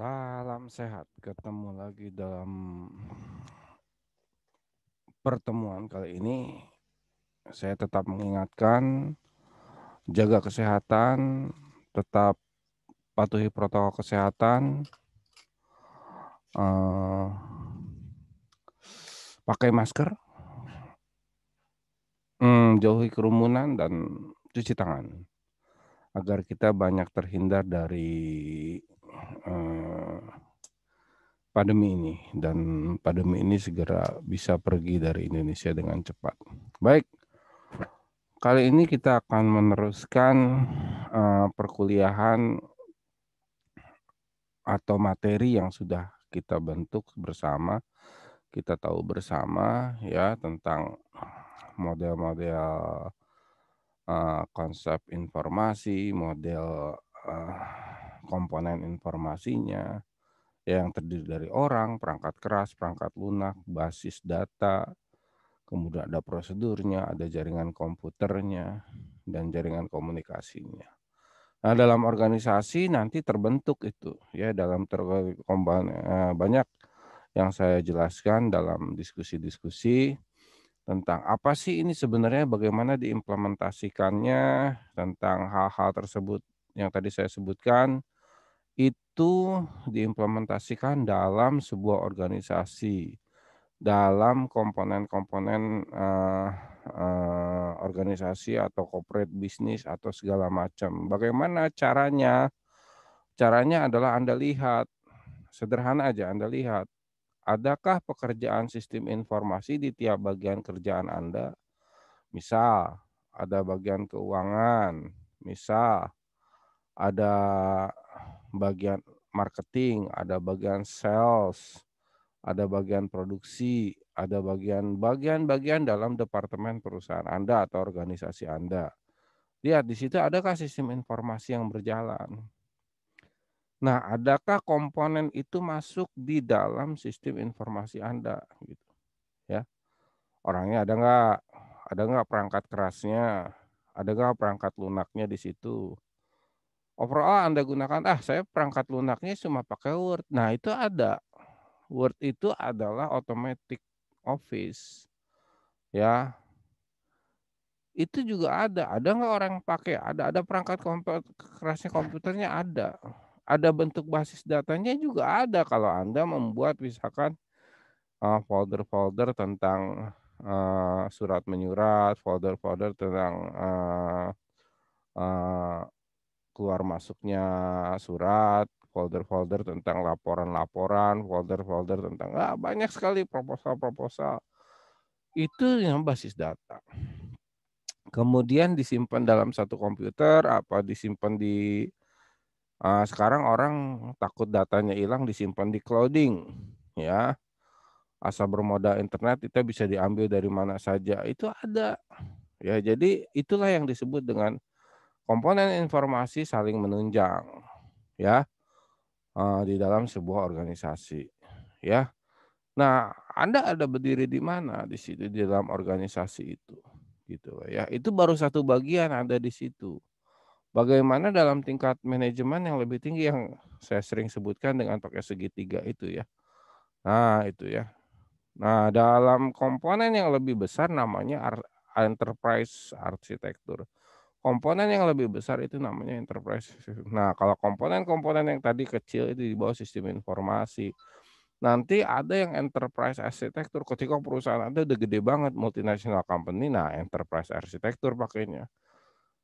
Salam sehat, ketemu lagi dalam pertemuan kali ini. Saya tetap mengingatkan, jaga kesehatan, tetap patuhi protokol kesehatan, eh, pakai masker, jauhi kerumunan, dan cuci tangan, agar kita banyak terhindar dari eh, pandemi ini, dan pandemi ini segera bisa pergi dari Indonesia dengan cepat. Baik. Kali ini kita akan meneruskan perkuliahan atau materi yang sudah kita bentuk bersama. Kita tahu bersama ya tentang model-model konsep informasi, model komponen informasinya yang terdiri dari orang, perangkat keras, perangkat lunak, basis data, kemudian ada prosedurnya, ada jaringan komputernya, dan jaringan komunikasinya. Nah, dalam organisasi nanti terbentuk itu ya banyak yang saya jelaskan dalam diskusi-diskusi tentang apa sih ini sebenarnya, bagaimana diimplementasikannya, tentang hal-hal tersebut yang tadi saya sebutkan itu diimplementasikan dalam sebuah organisasi, dalam komponen-komponen organisasi atau corporate bisnis atau segala macam. Bagaimana caranya? Caranya adalah Anda lihat, sederhana aja Anda lihat, adakah pekerjaan sistem informasi di tiap bagian kerjaan Anda? Misal, ada bagian keuangan, misal ada bagian marketing, ada bagian sales, ada bagian produksi, ada bagian-bagian dalam departemen perusahaan Anda atau organisasi Anda. Lihat di situ adakah sistem informasi yang berjalan. Nah, adakah komponen itu masuk di dalam sistem informasi Anda gitu ya. Orangnya ada nggak? Ada nggak perangkat kerasnya? Ada nggak perangkat lunaknya di situ? Overall Anda gunakan, saya perangkat lunaknya cuma pakai Word. Nah, itu ada. Word itu adalah automatic office ya. Itu juga ada. Ada nggak orang pakai? Ada perangkat kerasnya komputernya ada. Ada bentuk basis datanya juga ada kalau Anda membuat misalkan folder-folder tentang surat menyurat, folder-folder tentang eh, keluar masuknya surat, folder-folder tentang laporan-laporan, folder-folder tentang banyak sekali proposal-proposal. Itu yang basis data. Kemudian disimpan dalam satu komputer, apa disimpan di sekarang orang takut datanya hilang, disimpan di clouding, ya. Asal bermodal internet kita bisa diambil dari mana saja, itu ada. Ya, jadi itulah yang disebut dengan komponen informasi saling menunjang, ya, di dalam sebuah organisasi, ya. Nah, Anda ada berdiri di mana di situ di dalam organisasi itu, gitu ya. Itu baru satu bagian ada di situ. Bagaimana dalam tingkat manajemen yang lebih tinggi yang saya sering sebutkan dengan pakai segitiga itu ya. Nah, itu ya. Nah, dalam komponen yang lebih besar namanya enterprise architecture. Komponen yang lebih besar itu namanya enterprise. Nah, kalau komponen-komponen yang tadi kecil itu di bawah sistem informasi. Nanti ada yang enterprise architecture ketika perusahaan Anda udah gede banget, multinational company, nah enterprise architecture pakainya.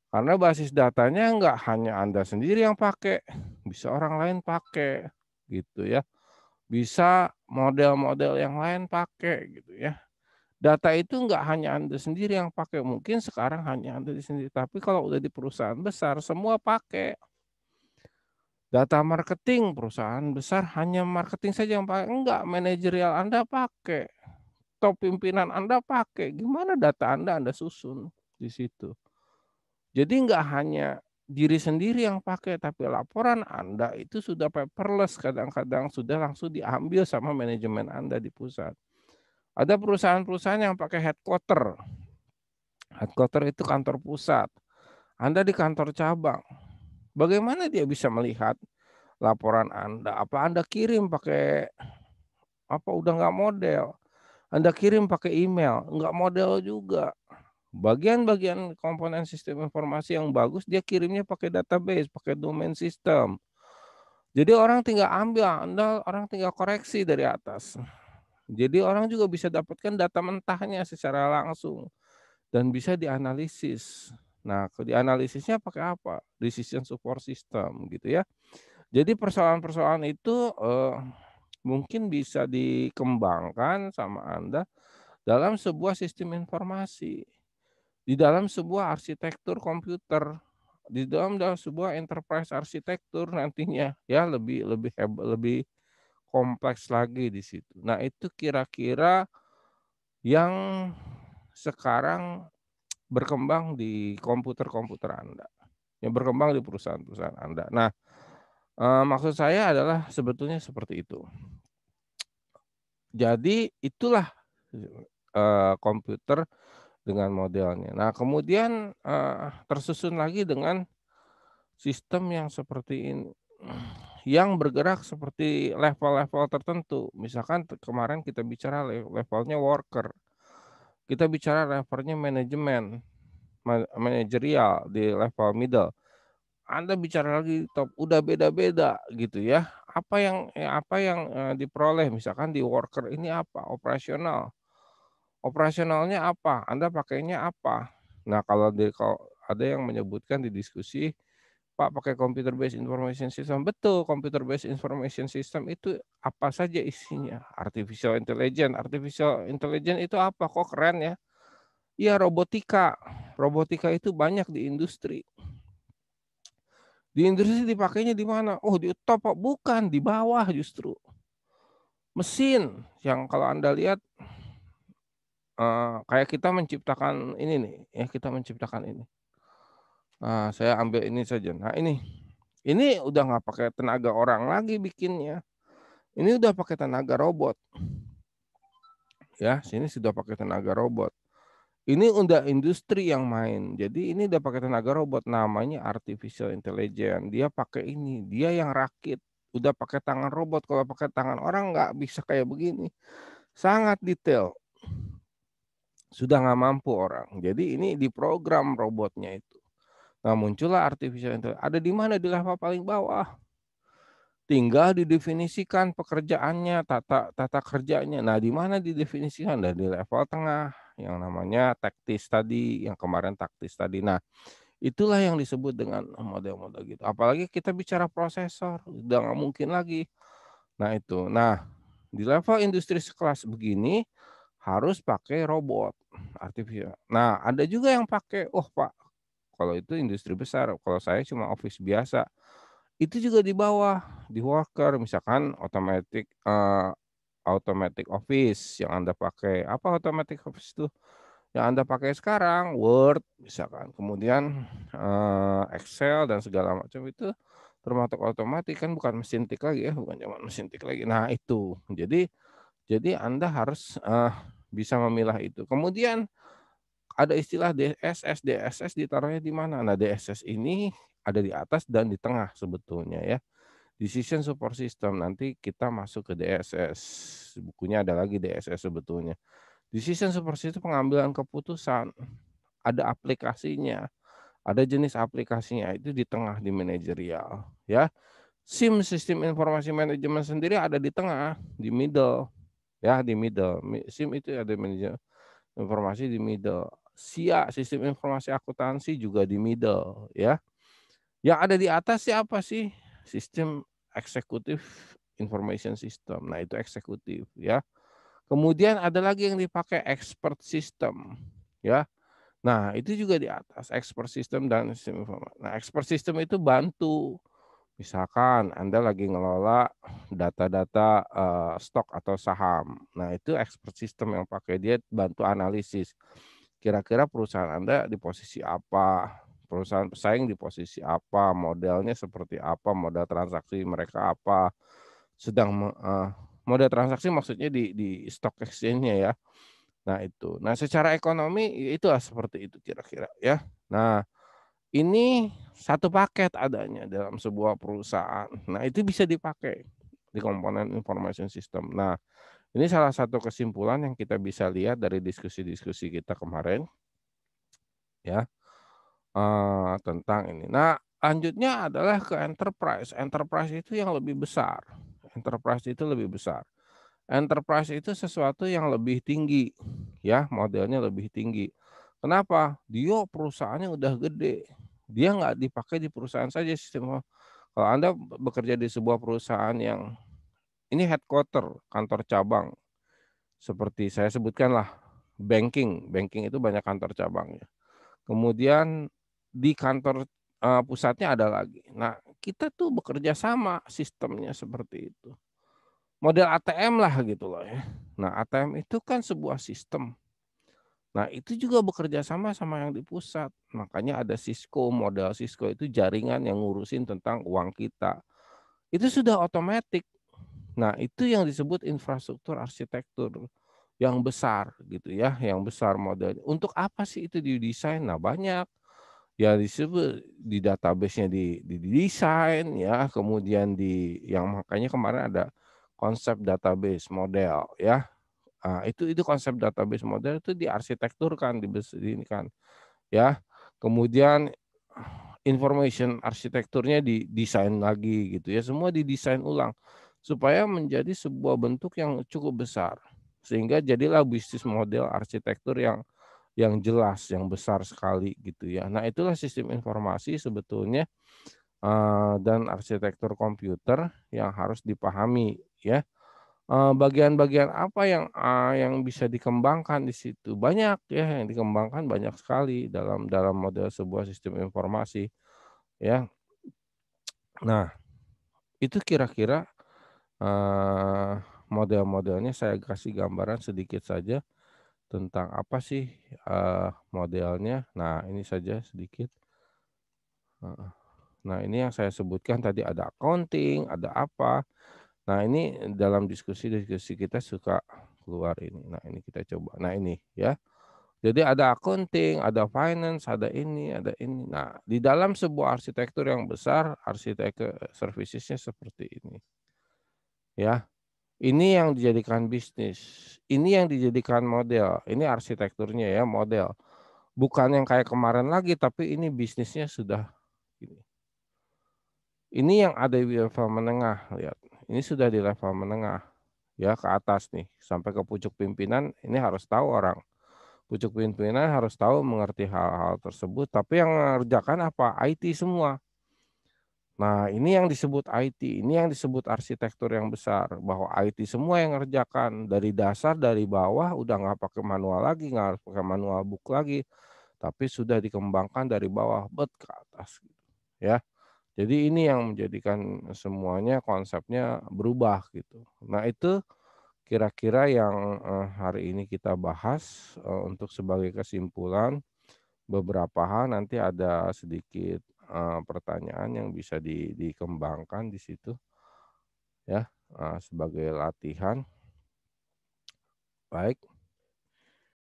Karena basis datanya nggak hanya Anda sendiri yang pakai, bisa orang lain pakai, gitu ya. Bisa model-model yang lain pakai, gitu ya. Data itu nggak hanya Anda sendiri yang pakai, mungkin sekarang hanya Anda sendiri, tapi kalau udah di perusahaan besar semua pakai. Data marketing, perusahaan besar hanya marketing saja yang pakai, enggak, manajerial Anda pakai, top pimpinan Anda pakai, gimana data Anda susun di situ. Jadi enggak hanya diri sendiri yang pakai, tapi laporan Anda itu sudah paperless, kadang-kadang sudah langsung diambil sama manajemen Anda di pusat. Ada perusahaan-perusahaan yang pakai headquarter. Headquarter itu kantor pusat. Anda di kantor cabang. Bagaimana dia bisa melihat laporan Anda? Apa Anda kirim pakai apa, udah nggak model? Anda kirim pakai email, nggak model juga. Bagian-bagian komponen sistem informasi yang bagus dia kirimnya pakai database, pakai domain system. Jadi orang tinggal ambil, orang tinggal koreksi dari atas. Jadi orang juga bisa dapatkan data mentahnya secara langsung dan bisa dianalisis. Nah, dianalisisnya pakai apa? Decision support system gitu ya. Jadi persoalan-persoalan itu mungkin bisa dikembangkan sama Anda dalam sebuah sistem informasi, di dalam sebuah arsitektur komputer, dalam sebuah enterprise arsitektur nantinya ya lebih lebih lebih kompleks lagi di situ. Nah, itu kira-kira yang sekarang berkembang di komputer-komputer Anda, yang berkembang di perusahaan-perusahaan Anda. Nah, maksud saya adalah sebetulnya seperti itu. Jadi itulah, komputer dengan modelnya. Nah, kemudian, tersusun lagi dengan sistem yang seperti ini, yang bergerak seperti level-level tertentu. Misalkan kemarin kita bicara levelnya worker, kita bicara levelnya manajemen, manajerial di level middle. Anda bicara lagi top, udah beda-beda gitu ya. Apa yang diperoleh misalkan di worker ini apa, operasional. Operasionalnya apa, Anda pakainya apa. Nah, kalau ada yang menyebutkan di diskusi, Pak pakai computer based information system. Betul, computer based information system itu apa saja isinya? Artificial intelligence itu apa? Kok keren ya? Iya, robotika. Robotika itu banyak di industri. Di industri dipakainya di mana? Oh, di top, Pak. Bukan, di bawah justru. Mesin yang kalau Anda lihat kayak kita menciptakan ini nih, ya kita menciptakan ini. Nah, saya ambil ini saja. Nah, ini udah nggak pakai tenaga orang lagi bikinnya. Ini udah pakai tenaga robot. Ya, sini sudah pakai tenaga robot. Ini udah industri yang main. Jadi ini udah pakai tenaga robot, namanya artificial intelligence. Dia pakai ini, dia yang rakit. Udah pakai tangan robot. Kalau pakai tangan orang nggak bisa kayak begini. Sangat detail. Sudah nggak mampu orang. Jadi ini diprogram robotnya itu. Nah, muncullah artificial intelligence. Ada di mana? Di level paling bawah. Tinggal didefinisikan pekerjaannya, tata kerjanya. Nah, di mana didefinisikan? Nah, di level tengah yang namanya taktis tadi, yang kemarin taktis tadi. Nah, itulah yang disebut dengan model-model gitu. Apalagi kita bicara prosesor, udah nggak mungkin lagi. Nah, itu. Nah, di level industri sekelas begini harus pakai robot artificial. Nah, ada juga yang pakai, oh Pak, kalau itu industri besar, kalau saya cuma office biasa. Itu juga di bawah, di worker misalkan automatic office yang Anda pakai. Apa automatic office itu? Yang Anda pakai sekarang Word misalkan, kemudian, Excel dan segala macam itu termasuk otomatis kan, bukan mesin tik lagi ya, bukan zaman mesin tik lagi. Nah itu, jadi Anda harus, bisa memilah itu. Kemudian ada istilah DSS, DSS ditaruhnya di mana? Nah, DSS ini ada di atas dan di tengah sebetulnya ya. Decision Support System, nanti kita masuk ke DSS. Bukunya ada lagi DSS sebetulnya. Decision Support System pengambilan keputusan, ada aplikasinya, ada jenis aplikasinya, itu di tengah di manajerial ya. SIM, sistem informasi manajemen sendiri ada di tengah, di middle ya, di middle. SIM itu ada manajemen informasi di middle. SIA, sistem informasi akuntansi juga di middle ya. Yang ada di atas siapa sih? Sistem eksekutif information system. Nah, itu eksekutif ya. Kemudian ada lagi yang dipakai expert system ya. Nah, itu juga di atas expert system dan sistem informasi. Nah, expert system itu bantu. Misalkan Anda lagi ngelola data-data stok atau saham. Nah, itu expert system yang pakai, dia bantu analisis. Kira-kira perusahaan Anda di posisi apa? Perusahaan pesaing di posisi apa? Modelnya seperti apa? Modal transaksi mereka apa? Model transaksi maksudnya di stock exchange-nya ya. Nah, itu. Nah, secara ekonomi itulah seperti itu kira-kira ya. Nah, Ini satu paket adanya dalam sebuah perusahaan. Nah, itu bisa dipakai di komponen information system. Nah, ini salah satu kesimpulan yang kita bisa lihat dari diskusi-diskusi kita kemarin, ya, tentang ini. Nah, lanjutnya adalah ke enterprise. Enterprise itu yang lebih besar. Enterprise itu lebih besar. Enterprise itu sesuatu yang lebih tinggi, ya, modelnya lebih tinggi. Kenapa? Dia perusahaannya udah gede. Dia nggak dipakai di perusahaan saja sistem. Kalau Anda bekerja di sebuah perusahaan yang ini headquarter, kantor cabang, seperti saya sebutkan lah, banking itu banyak kantor cabangnya. Kemudian di kantor pusatnya ada lagi. Nah, kita tuh bekerja sama sistemnya seperti itu. Model ATM lah gitu loh ya. Nah, ATM itu kan sebuah sistem. Nah, itu juga bekerja sama sama yang di pusat. Makanya ada Cisco, model Cisco itu jaringan yang ngurusin tentang uang kita. Itu sudah otomatis. Nah, itu yang disebut infrastruktur arsitektur yang besar gitu ya, yang besar modelnya. Untuk apa sih itu didesain? Nah, banyak. Ya disebut di database-nya didesain ya, kemudian yang makanya kemarin ada konsep database model ya. Itu konsep database model itu diarsitekturkan, ini kan ya. Kemudian information arsitekturnya didesain lagi gitu ya. Semua didesain ulang supaya menjadi sebuah bentuk yang cukup besar. Sehingga jadilah bisnis model arsitektur yang jelas, yang besar sekali gitu ya. Nah, itulah sistem informasi sebetulnya dan arsitektur komputer yang harus dipahami ya. Bagian-bagian apa yang bisa dikembangkan di situ? Banyak ya, yang dikembangkan banyak sekali dalam dalam model sebuah sistem informasi ya. Nah, itu kira-kira eee, model-modelnya saya kasih gambaran sedikit saja tentang apa sih modelnya. Nah, ini saja sedikit, heeh. Nah, ini yang saya sebutkan tadi ada accounting, ada apa. Nah, ini dalam diskusi-diskusi kita suka keluar ini. Nah, ini kita coba. Nah, ini ya. Jadi ada accounting, ada finance, ada ini, ada ini. Nah, di dalam sebuah arsitektur yang besar, arsitektur services-nya seperti ini. Ya, ini yang dijadikan bisnis. Ini yang dijadikan model. Ini arsitekturnya ya, model. Bukan yang kayak kemarin lagi, tapi ini bisnisnya sudah ini. Ini yang ada di level menengah, lihat. Ini sudah di level menengah, ya ke atas nih, sampai ke pucuk pimpinan. Ini harus tahu orang. Pucuk pimpinan harus tahu mengerti hal-hal tersebut. Tapi yang mengerjakan apa? IT semua. Nah, ini yang disebut IT, ini yang disebut arsitektur yang besar, bahwa IT semua yang ngerjakan dari dasar, dari bawah, udah nggak pakai manual lagi, nggak harus pakai manual book lagi, tapi sudah dikembangkan dari bawah bet ke atas, gitu, ya. Jadi ini yang menjadikan semuanya konsepnya berubah gitu. Nah, itu kira-kira yang hari ini kita bahas untuk sebagai kesimpulan. Beberapa hal nanti ada sedikit pertanyaan yang bisa dikembangkan di situ ya, sebagai latihan. Baik.